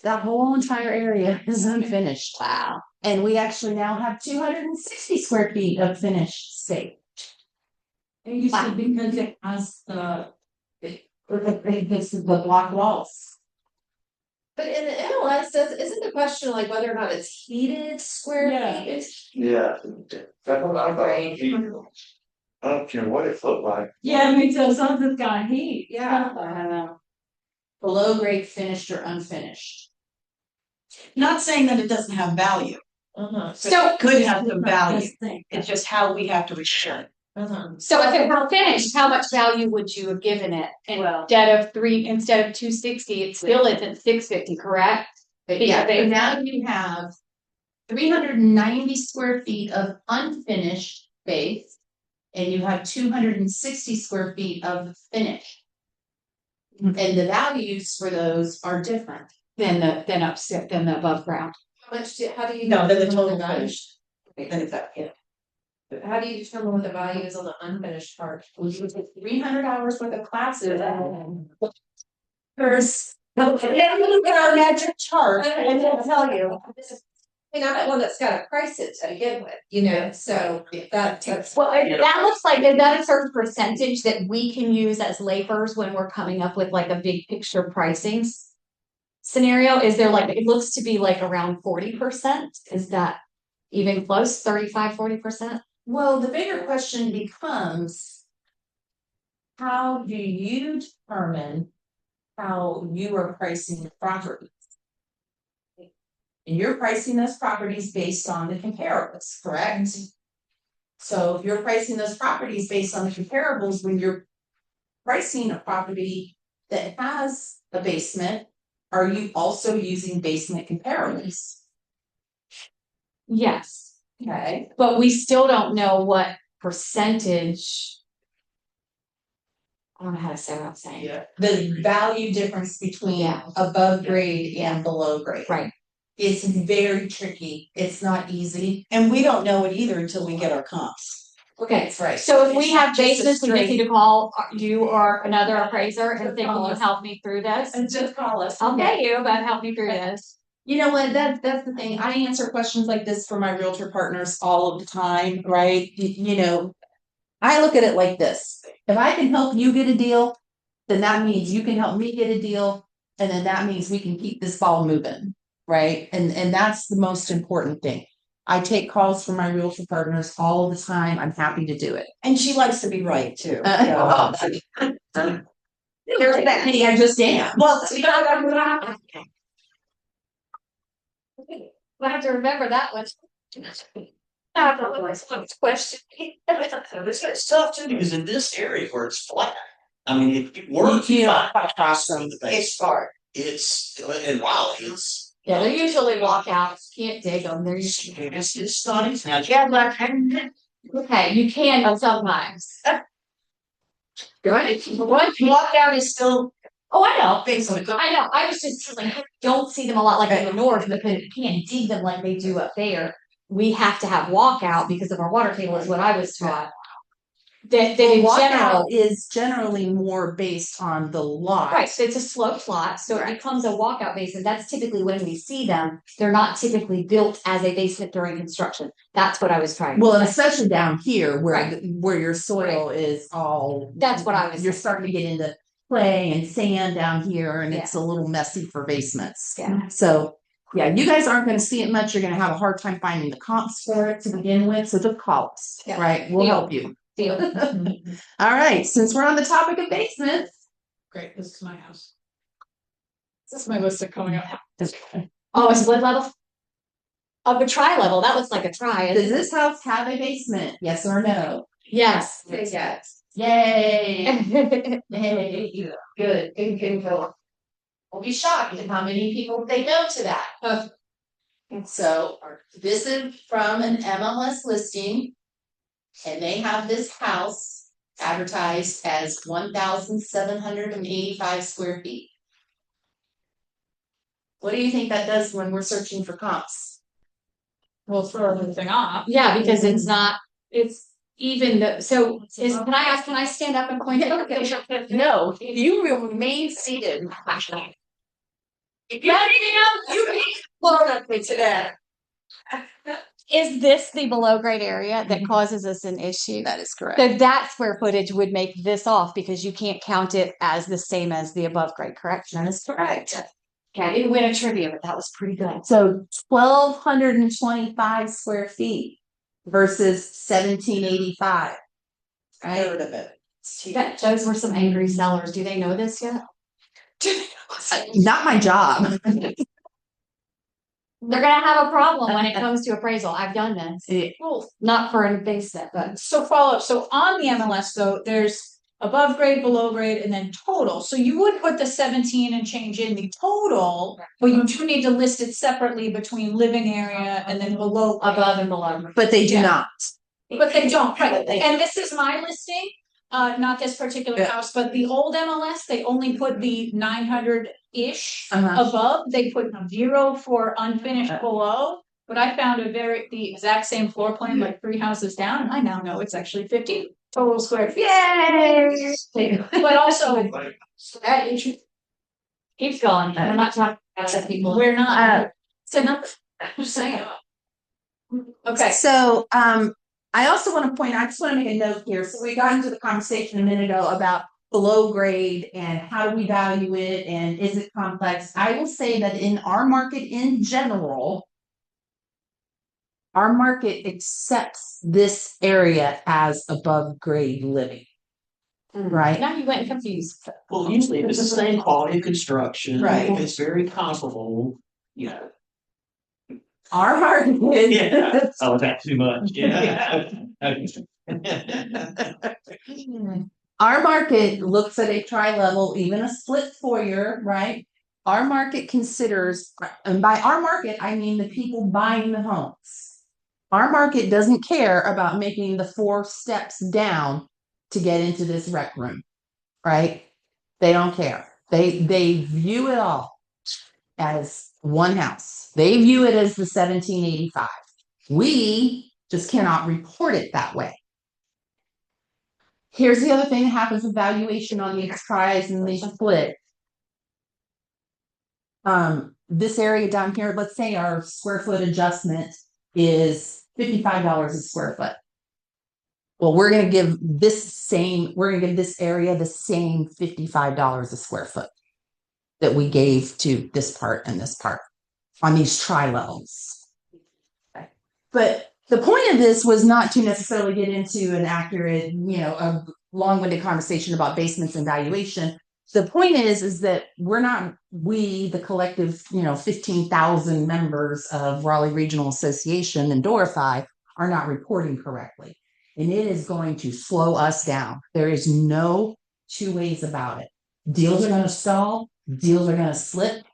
that whole entire area is unfinished. Wow. And we actually now have 260 square feet of finished space.
And you said because it has the.
This is the block walls.
But in the MLS, isn't the question like whether or not it's heated square
Yeah.
feet?
Yeah. That's what I thought. I don't care what it looked like.
Yeah, me too, something's got heat.
Yeah.
I don't know. Below grade finished or unfinished.
Not saying that it doesn't have value.
Uh-huh.
So,
It could have some value.
Best thing.
It's just how we have to assure it.
Uh-huh.
so if it were finished, how much value would you have given it? Instead of 260, it still isn't 650, correct?
Yeah,
they-
so now you have 390 square feet of unfinished space. And you have 260 square feet of finish. And the values for those are different.
Than the above ground.
How do you?
No, they're the
determine
total
value?
finished. Then if that, yeah.
How do you determine what the value is on the unfinished part?
We would take 300 hours worth of classes.
There's, look at our magic chart and it'll tell you.
I mean, I'm the one that's gotta price it to begin with, you know, so that's.
Well, that looks like, is that a certain percentage that we can use as laborers when we're coming up with like a big picture pricing scenario? Is there like, it looks to be like around 40%? Is that even close, 35, 40%?
Well, the bigger question becomes, how do you determine how you are pricing the properties? And you're pricing those properties based on the comparables, correct? So if you're pricing those properties based on the comparables, when you're pricing a property that has a basement, are you also using basement comparables?
Yes,
Okay.
but we still don't know what percentage. I don't know how to say what I'm saying.
The value difference between
Yeah.
above grade and below grade.
Right.
It's very tricky. It's not easy.
And we don't know it either until we get our comps.
Okay,
That's right.
so if we have
It's just a
basements, we just
straight-
need to call you or another appraiser and say, can you help me through this?
And just call us.
I'll pay you, but help me through this.
You know what, that's the thing, I answer questions like this for my realtor partners all of the time, right? You know, I look at it like this, if I can help you get a deal, then that means you can help me get a deal, and then that means we can keep this ball moving, right? And that's the most important thing. I take calls from my realtor partners all the time, I'm happy to do it.
And she likes to be right too.
There's that, I just am.
Well,
I have to remember that one. Question.
It's tough too, because in this area where it's flat, I mean, if you work.
You
fine,
across them.
the base,
it's hard.
It's, and wow, it's.
Yeah, they're usually walkouts, can't dig them, they're usually.
It's stunning. Now,
Yeah, but, okay, you can sometimes. Good. What?
Walkout is still
Oh, I know.
basically.
I know, I was just like, I don't see them a lot like in the north, because you can't dig them like they do up there. We have to have walkout because of our water table is what I was taught. That in general,
Walkout is generally more based on the lot.
right, so it's a sloped lot, so it becomes a walkout basin, that's typically when we see them. They're not typically built as a basement during construction, that's what I was trying to
Well, and
say.
especially down here where
Right.
where your soil is all.
That's what I was
You're
saying.
starting to get into clay and sand down here, and
Yeah.
it's a little messy for basements.
Yeah.
So, yeah, you guys aren't going to see it much. You're going to have a hard time finding the comps for it to begin with. So just call us,
Yeah.
right? We'll
Deal.
help you.
Deal.
All right. Since we're on the topic of basements,
Great, this is my house. This is my list of coming up.
Oh, a split level? Of a tri-level, that looks like a tri.
does this house have a basement? Yes or no?
Yes.
Yes.
Yay! Yay! Good. We'll be shocked at how many people say no to that. So this is from an MLS listing. And they have this house advertised as 1,785 square feet. What do you think that does when we're searching for comps?
We'll throw everything off.
Yeah, because it's not, it's even the, so is, can I stand up and point?
No, you will remain seated.
Is this the below grade area that causes us an issue?
That is correct.
So that square footage would make this off because you can't count it as the same as the above grade, correct?
That is correct.
Okay, I didn't win a trivia, but that was pretty good.
So 1,225 square feet versus 1,785. Right?
Third of it.
Those were some angry sellers. Do they know this yet?
Not my job.
They're gonna have a problem when it comes to appraisal. I've done this.
Well,
Not for an basement, but
so follow up, so on the MLS though, there's above grade, below grade, and then total, so you would put the 17 and change in the total, but you do need to list it separately between living area and then below.
above and below.
But they do
Yeah.
not.
But they don't, right, and this is my listing, not this particular
Yeah.
house, but the old MLS, they only put the 900-ish
Uh-huh.
above, they put 0 for unfinished below. But I found the exact same floor plan, like 3 houses down, and I now know it's actually 50 total square feet.
Yay!
But also,
Keeps going. I'm not talking about people.
we're not, so not, I'm just saying. Okay,
So, I also want to point, I just want to make a note here. So we got into the conversation a minute ago about below grade and how do we value it and is it complex? I will say that in our market in general, our market accepts this area as above grade living. Right?
Now you went confused.
Well, usually if it's the same quality of construction.
Right.
If it's very comparable, you know.
Our market.
Yeah. Oh, that's too much. Yeah.
Our market looks at a tri-level, even a split foyer, right? Our market considers, and by our market, I mean the people buying the homes. Our market doesn't care about making the 4 steps down to get into this rec room, right? They don't care. They view it all as one house. They view it as the 1785. We just cannot report it that way. Here's the other thing that happens with valuation on these tries and these split. This area down here, let's say our square foot adjustment is $55 a square foot. Well, we're going to give this area the same $55 a square foot that we gave to this part and this part on these tri-levels. Okay. But the point of this was not to necessarily get into an accurate, a long-winded conversation about basements and valuation. The point is that the collective, 15,000 members of Raleigh Regional Association and Dorify are not reporting correctly. And it is going to slow us down. There is no 2 ways about it. Deals are going to stall. Deals are going to slip.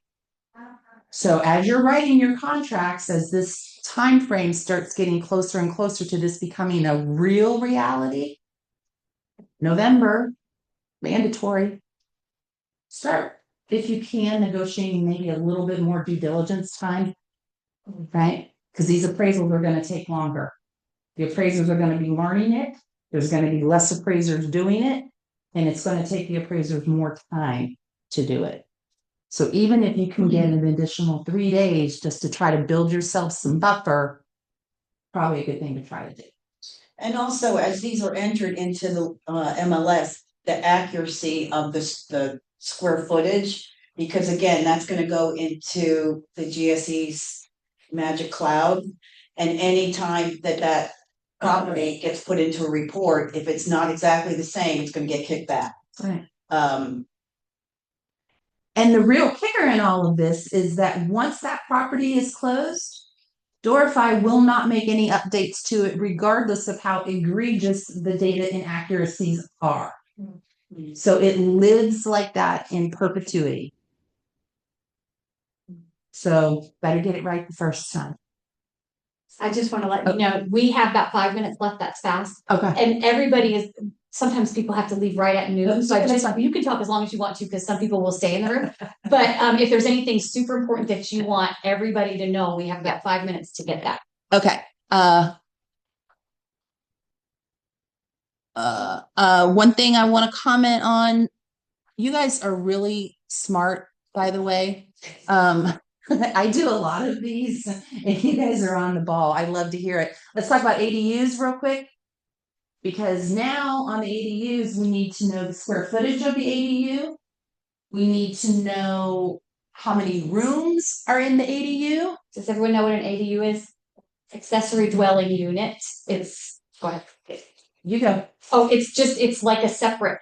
So as you're writing your contracts, as this time frame starts getting closer and closer to this becoming a real reality, November, mandatory. Start, if you can, negotiating maybe a little bit more due diligence time, right? Because these appraisals are going to take longer. The appraisers are going to be learning it. There's going to be less appraisers doing it, and it's going to take the appraisers more time to do it. So even if you can get an additional 3 days just to try to build yourself some buffer, probably a good thing to try to do.
And also, as these are entered into the MLS, the accuracy of the square footage, because again, that's going to go into the GSE's Magic Cloud. And anytime that property gets put into a report, if it's not exactly the same, it's going to get kicked back.
Right. And the real kicker in all of this is that once that property is closed, Dorify will not make any updates to it, regardless of how egregious the data inaccuracies are. So it lives like that in perpetuity. So better get it right the first time.
I just want to let you know, we have about 5 minutes left. That's fast.
Okay.
And everybody is, sometimes people have to leave right at noon. So I just, you can talk as long as you want to, because some people will stay in the room. But if there's anything super important that you want everybody to know, we have about 5 minutes to get that.
Okay. One thing I want to comment on, you guys are really smart, by the way. I do a lot of these and you guys are on the ball. I love to hear it. Let's talk about ADUs real quick. Because now on the ADUs, we need to know the square footage of the ADU. We need to know how many rooms are in the ADU.
Does everyone know what an ADU is? Accessory dwelling unit. It's, go ahead.
You go.
Oh, it's like a separate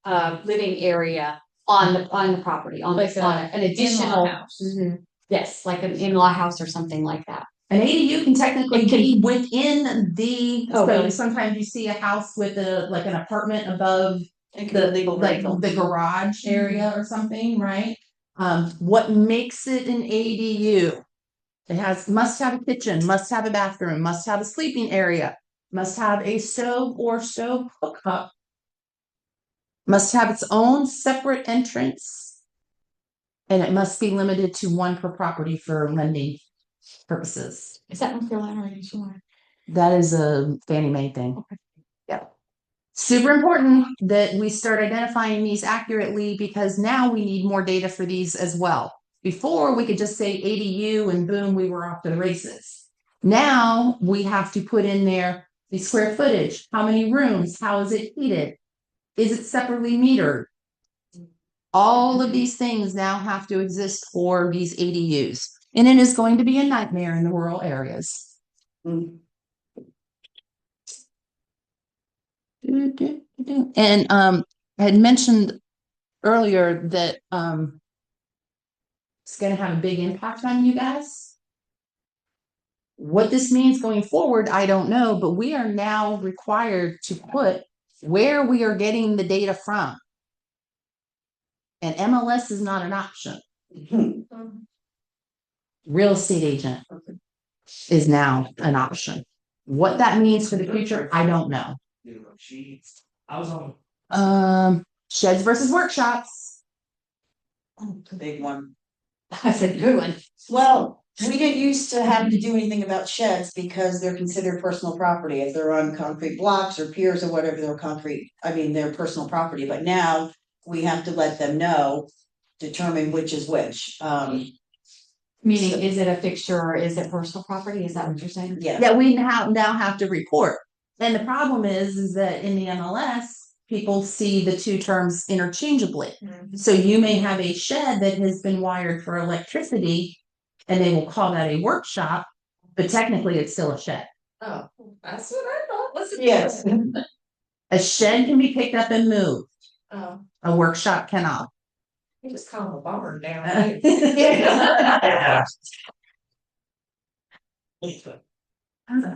living area on the property, on
Like
an additional
in-law house.
Mhm. Yes, like an in-law house or something like that.
An ADU can technically
It can-
be within the,
Oh,
so
really?
sometimes you see a house with like an apartment above
It could be legal
like
rental.
the garage area or something, right? What makes it an ADU? It must have a kitchen, must have a bathroom, must have a sleeping area, must have a stove or stove hookup, must have its own separate entrance, and it must be limited to one per property for lending purposes.
Is that North Carolina or nationwide?
That is a Fannie Mae thing. Yeah. Super important that we start identifying these accurately, because now we need more data for these as well. Before we could just say ADU and boom, we were off to the races. Now we have to put in there the square footage, how many rooms, how is it heated? Is it separately metered? All of these things now have to exist for these ADUs. And it is going to be a nightmare in the rural areas.
Mm.
And I had mentioned earlier that it's going to have a big impact on you guys. What this means going forward, I don't know, but we are now required to put where we are getting the data from. And MLS is not an option. Real estate agent is now an option. What that means for the future, I don't know.
I was on.
Sheds versus workshops.
Big one.
That's a good one.
Well, we didn't used to have to do anything about sheds because they're considered personal property. If they're on concrete blocks or piers or whatever, they're personal property. But now we have to let them know, determine which is which.
Meaning, is it a fixture or is it personal property? Is that what you're saying?
Yeah.
That we now have to report. And the problem is that in the MLS, people see the two terms interchangeably. So you may have a shed that has been wired for electricity and they will call that a workshop, but technically it's still a shed.
Oh, that's what I thought. Listen.
Yes.
A shed can be picked up and moved.
Oh,
A workshop cannot.
you just call them a barn now.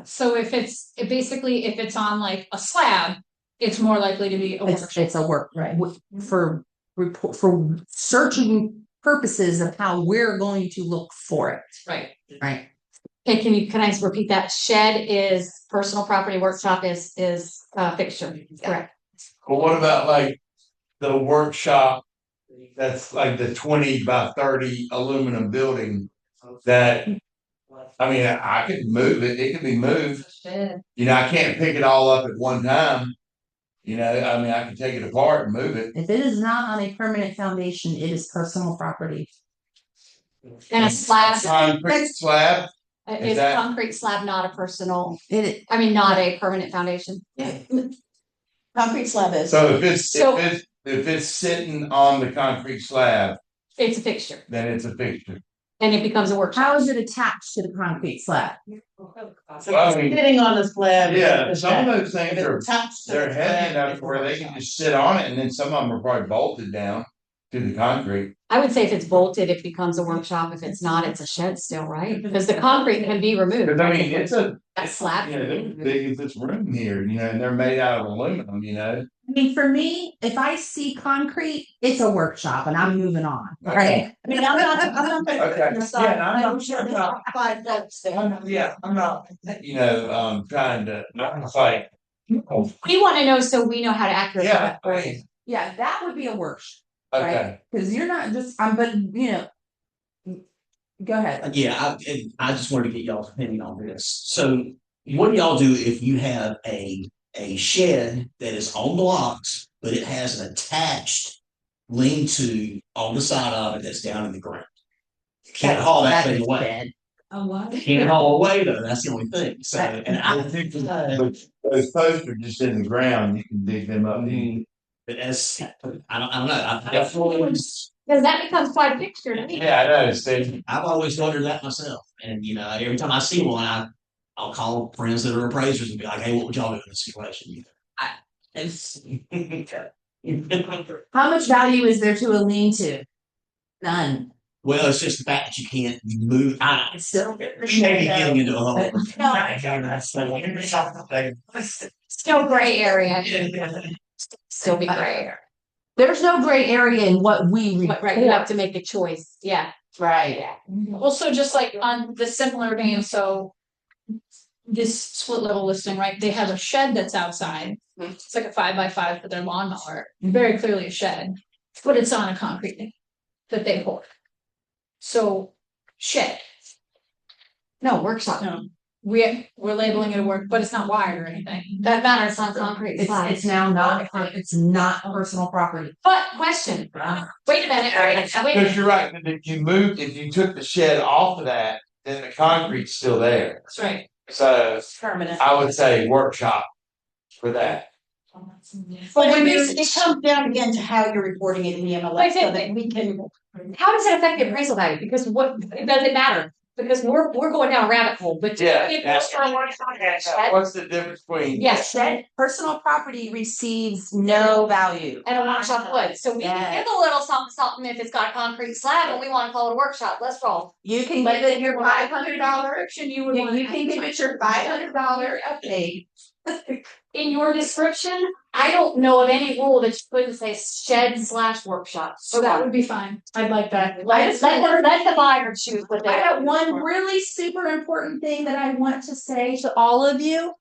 So if it's on like a slab, it's more likely to be a workshop.
It's a work, right? For report, for searching purposes of how we're going to look for it.
Right.
Right.
Okay, can I repeat that? Shed is personal property, workshop is fixture, correct?
Well, what about like the workshop? That's like the 20 by 30 aluminum building that, I mean, I could move it, it could be moved. You know, I can't pick it all up at one time. You know, I mean, I can take it apart and move it.
If it is not on a permanent foundation, it is personal property.
And a slab,
Concrete slab.
is
that-
concrete slab not a personal,
It,
not a permanent foundation?
Concrete slab is.
So if it's sitting on the concrete slab,
It's a fixture
then it's a fixture.
and it becomes a workshop.
how is it attached to the concrete slab?
Well, I mean,
Sitting on the slab.
yeah, some of those things
If it's
are,
attached to
they're
the
heavy
slab,
enough
it's a
where they can
workshop.
just sit on it, and then some of them are probably bolted down. to the concrete.
I would say if it's bolted, it becomes a workshop. If it's not, it's a shed still, right? Because the concrete can be removed.
Cause I mean, it's a,
That slab.
you know, they're big as this room here, you know, and they're made out of aluminum, you know.
I mean, for me, if I see concrete, it's a workshop and I'm moving on, right?
I mean, I'm not.
Okay. Yeah, I'm not sure about.
Five votes there.
Yeah, I'm not, you know, trying to, not like. Oh,
We want to know so we know how to accurately.
yeah,
appraise.
Yeah, that would be a workshop,
okay.
right? Cause you're not just, but you know. Go ahead.
Yeah, I just wanted to get y'all's opinion on this. So what do y'all do if you have a shed that is on blocks, but it has an attached lean-to on the side of it that's down in the ground? You can't haul that thing away.
A what?
You can't haul away though, that's the only thing. So, and I think
But those posts are just in the ground, you can dig them up.
but as, I don't know, I've always,
Because that becomes quite a picture to me.
Yeah, I know, Steve.
I've always wondered that myself. And, you know, every time I see one, I'll call friends that are appraisers and be like, hey, what would y'all do in this situation? You know, it's.
How much value is there to a lean-to? None.
Well, it's just the fact that you can't move.
It's still.
You may be getting into a hole.
Still gray area. Still be gray area.
There's no gray area in what we
Right, you have to make a choice. Yeah.
Right.
Also, just like on the similar vein, so. This split level listing, right, they have a shed that's outside, it's like a 5x5 for their lawnmower, very clearly a shed. But it's on a concrete thing that they poured. So, shed,
No, workshop.
no, we're labeling it a work, but it's not wired or anything.
That matters on concrete.
It's now not, it's not personal property.
But question, wait a minute, wait a
Because
minute.
you're right, and if you took the shed off of that, then the concrete's still there.
That's right.
So
Permanent.
I would say workshop for that.
But it comes down again to how you're reporting it in the MLS so that we can.
How does it affect the appraisal value? Because it doesn't matter, because we're going down a rabbit hole, but.
Yeah,
If
that's-
for a workshop, shed,
What's the difference between?
yes, shed
Personal property receives no value.
and a workshop would, so we can give a little something if it's got a concrete slab and we wanna call it a workshop, let's roll.
You can
But
give it your $500.
You would want.
You can give it your $500 update.
In your description, I don't know of any rule that you couldn't say shed/workshop.
So that would be fine, I'd like that.
Let the buyer choose what they.
I got one really super important thing that I want to say to all of you.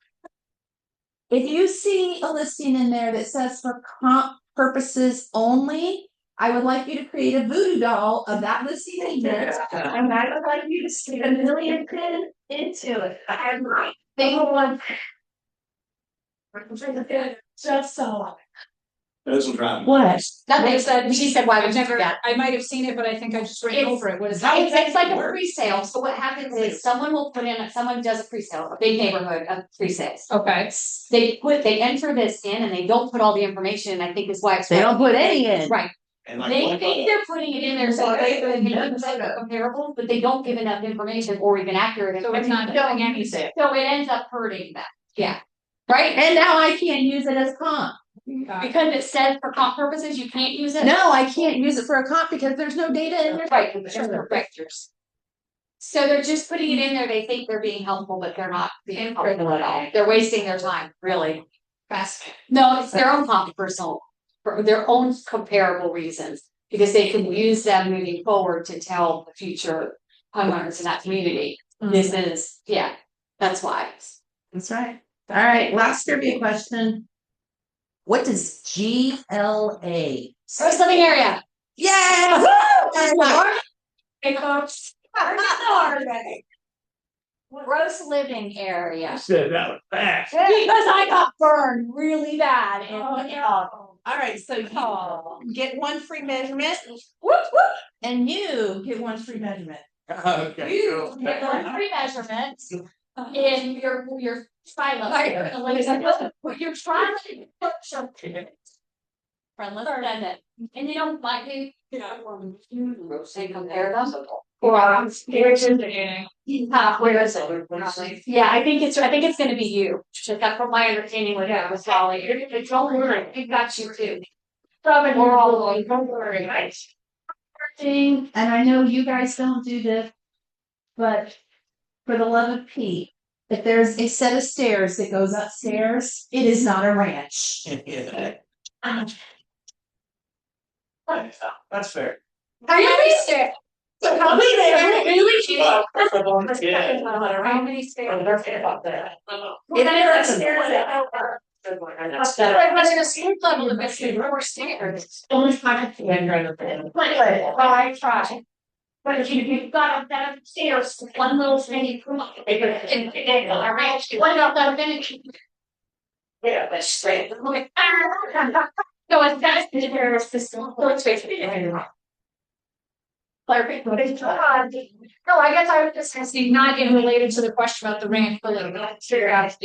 If you see a listing in there that says for comp purposes only, I would like you to create a voodoo doll of that listing in there. And I would like you to stick $1 million pin into it. And they will want.
Just so.
Those will drive me.
What?
Nothing, she said, why
I've
would you do
never,
that?
I might have seen it, but I think I just ran
It's-
over it, what is that?
It's like a pre-sale, so what happens is someone will put in, someone does a pre-sale, a big neighborhood of pre-sales.
Okay,
They enter this in and they don't put all the information, and I think is why it's.
They don't put any in.
Right,
And like,
they think they're putting it in there so they can comparable, but they don't give enough information or even accurate.
so it's not
information.
doing anything.
So it ends up hurting them, yeah, right?
And now I can't use it as comp.
Because it says for comp purposes, you can't use it.
No, I can't use it for a comp because there's no data in there.
Right, there's no vectors. So they're just putting it in there, they think they're being helpful, but they're not being helpful at all, they're wasting their time, really.
Fascinating.
No, it's their own comp personal, for their own comparable reasons, because they can use them moving forward to tell the future homeowners in that community. This is, yeah, that's why.
That's right. All right, last trivia question. What does GLA?
First living area.
Yeah!
Hey, folks. Gross living area.
Said that was fast.
Because I got burned really bad and.
All right, so you get one free measurement,
Whoop, whoop.
and you get one free measurement.
Okay.
You
cool.
get one free measurement in your silo. Put your silo. Friendless Bennett. And you know, like they, say compare them. Or where is it? Yeah, I think it's gonna be you. That's what my understanding was, Holly. Don't worry, we got you too. We're all like, don't worry, right?
And I know you guys don't do this, but for the love of Pete, if there's a set of stairs that goes upstairs, it is not a ranch.
That's fair.
How many stairs? How many stairs? Really? How many stairs? That's better. I was in a school level, the best thing, more stairs. Only five. I try. But if you've got a set of stairs, one little thing you come up. I ran to one of them, then it. Yeah, that's straight. So it's best to hear a system. Let's face it. Perfect. No, I guess I was just asking, not in related to the question about the ranch, but like, figure out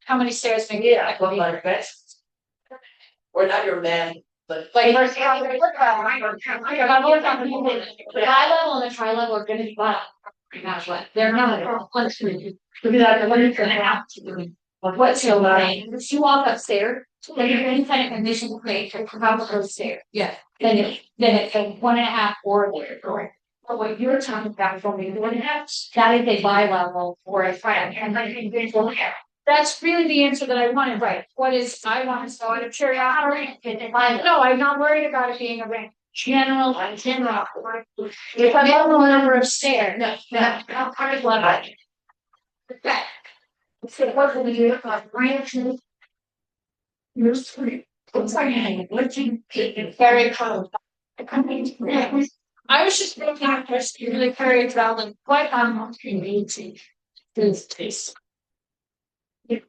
how many stairs we get.
We're not your man, but
Like, first, how they look at it. The high level and the tri level are gonna be bottom. Pretty much what, they're not, once we do that, what you're gonna have to do. What's your line, if you walk upstairs, like if you're any kind of condition to create, to come up those stairs.
Yeah.
Then it's a 1.5 or there. But what you're talking about from me, that is a bi-level or a tri, and like individual hair. That's really the answer that I wanted, right? What is, I want to know out of curiosity. No, I'm not worried about it being a rank. General. If I have a number of stairs, no, how level. That. So what will you do about branches? You're sweet. It's like, what you, very cold. I was just thinking of just really very well and quite community. This taste. Yeah.